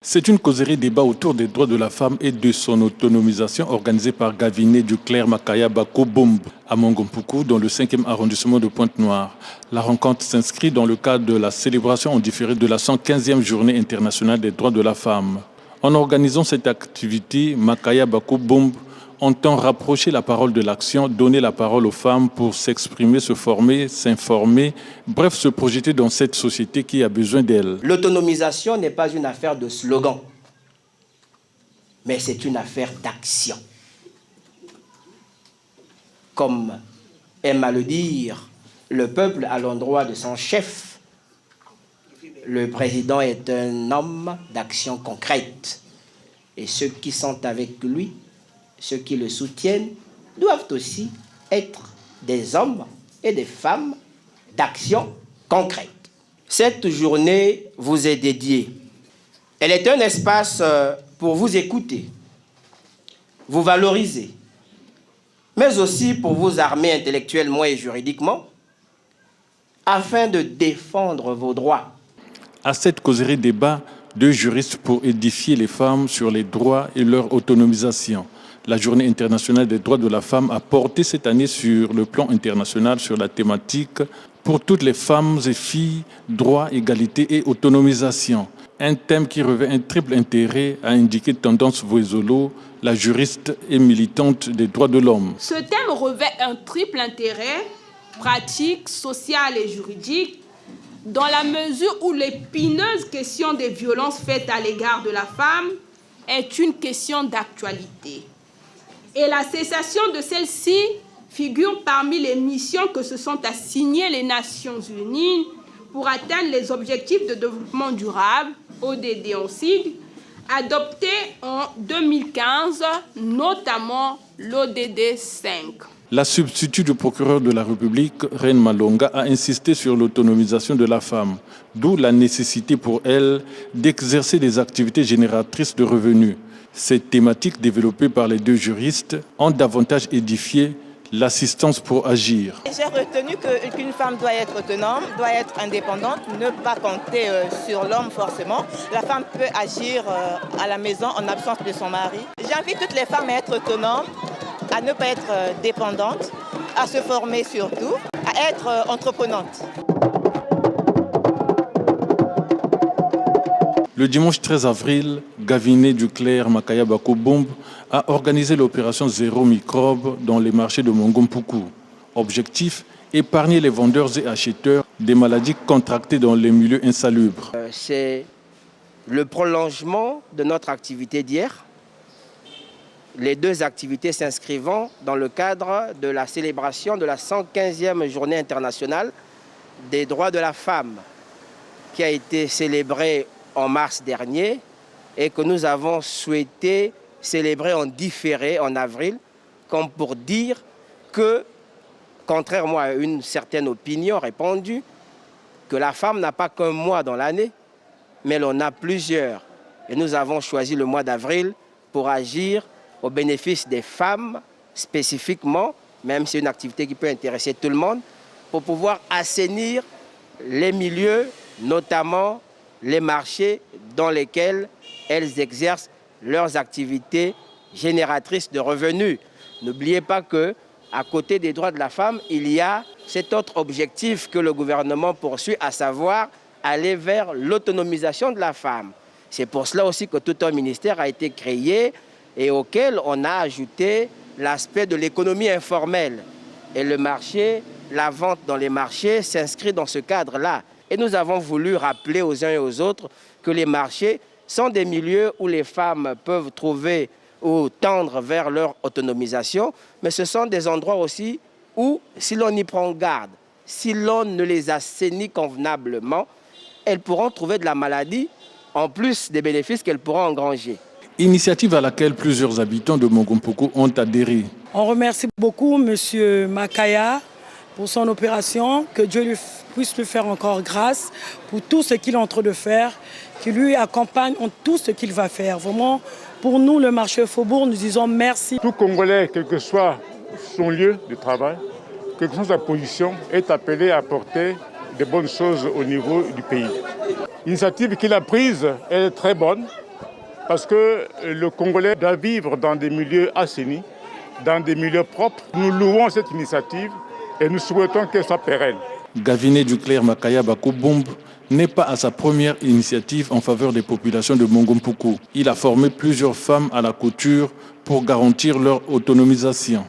C'est une causerie débat autour des droits de la femme et de son autonomisation organisée par Gaviné Duclerc Makaya Bako Bomb à Mongompuku dans le 5e arrondissement de Pointe-Noire. La rencontre s'inscrit dans le cadre de la célébration en différé de la 115e journée internationale des droits de la femme. En organisant cette activité, Makaya Bako Bomb entend rapprocher la parole de l'action, donner la parole aux femmes pour s'exprimer, se former, s'informer, bref, se projeter dans cette société qui a besoin d'elles. L'autonomisation n'est pas une affaire de slogan, mais c'est une affaire d'action. Comme aime à le dire le peuple à l'endroit de son chef, le président est un homme d'action concrète. Et ceux qui sont avec lui, ceux qui le soutiennent, doivent aussi être des hommes et des femmes d'action concrète. Cette journée vous est dédiée. Elle est un espace pour vous écouter, vous valoriser, mais aussi pour vous armer intellectuellement et juridiquement, afin de défendre vos droits. À cette causerie débat, 2 juristes pour édifier les femmes sur les droits et leur autonomisation. La Journée internationale des droits de la femme a porté cette année sur le plan international sur la thématique pour toutes les femmes et filles, droits, égalité et autonomisation. Un thème qui revêt un triple intérêt, a indiqué Tendance Voizolo, la juriste et militante des droits de l'homme. Ce thème revêt un triple intérêt, pratique, social et juridique, dans la mesure où l'épineuse question des violences faites à l'égard de la femme est une question d'actualité. Et la cessation de celle-ci figure parmi les missions que se sont assignées les Nations Unies pour atteindre les objectifs de développement durable, ODD en sigle, adoptés en 2015, notamment l'ODD 5. La substitut du procureur de la République, Reine Malonga, a insisté sur l'autonomisation de la femme, d'où la nécessité pour elle d'exercer des activités génératrices de revenus. Ces thématiques développées par les 2 juristes ont davantage édifié l'assistance pour agir. J'ai retenu qu'une femme doit être autonome, doit être indépendante, ne pas compter sur l'homme forcément. La femme peut agir à la maison en absence de son mari. J'invite toutes les femmes à être autonomes, à ne pas être dépendantes, à se former surtout, à être entreprenantes. Le dimanche 13 avril, Gaviné Duclerc Makaya Bako Bomb a organisé l'opération Zéro Microbe dans les marchés de Mongompuku. Objectif, épargner les vendeurs et acheteurs des maladies contractées dans les milieux insalubres. C'est le prolongement de notre activité d'hier. Les 2 activités s'inscrivant dans le cadre de la célébration de la 115e journée internationale des droits de la femme, qui a été célébrée en mars dernier et que nous avons souhaité célébrer en différé en avril, comme pour dire que, contrairement à une certaine opinion répandue, que la femme n'a pas qu'un mois dans l'année, mais elle en a plusieurs. Et nous avons choisi le mois d'avril pour agir au bénéfice des femmes spécifiquement, même si c'est une activité qui peut intéresser tout le monde, pour pouvoir assainir les milieux, notamment les marchés dans lesquels elles exercent leurs activités génératrices de revenus. N'oubliez pas que, à côté des droits de la femme, il y a cet autre objectif que le gouvernement poursuit, à savoir aller vers l'autonomisation de la femme. C'est pour cela aussi que tout un ministère a été créé et auquel on a ajouté l'aspect de l'économie informelle. Et le marché, la vente dans les marchés s'inscrit dans ce cadre-là. Et nous avons voulu rappeler aux uns et aux autres que les marchés sont des milieux où les femmes peuvent trouver ou tendre vers leur autonomisation, mais ce sont des endroits aussi où, si l'on y prend garde, si l'on ne les assainit convenablement, elles pourront trouver de la maladie, en plus des bénéfices qu'elles pourront engranger. Initiative à laquelle plusieurs habitants de Mongompuku ont adhéré. On remercie beaucoup M. Makaya pour son opération, que Dieu puisse lui faire encore grâce pour tout ce qu'il est en train de faire, qu'il lui accompagne en tout ce qu'il va faire. Vraiment, pour nous, le marché Faubourg, nous disons merci. Tout Congolais, quel que soit son lieu de travail, quelle que soit sa position, est appelé à apporter de bonnes choses au niveau du pays. L'initiative qu'il a prise est très bonne. parce que le Congolais doit vivre dans des milieux assainis, dans des milieux propres. Nous louons cette initiative et nous souhaitons qu'elle soit pérenne. Gaviné Duclerc Makaya Bakobombe n'est pas à sa première initiative en faveur des populations de Mongompuku. Il a formé plusieurs femmes à la couture pour garantir leur autonomisation.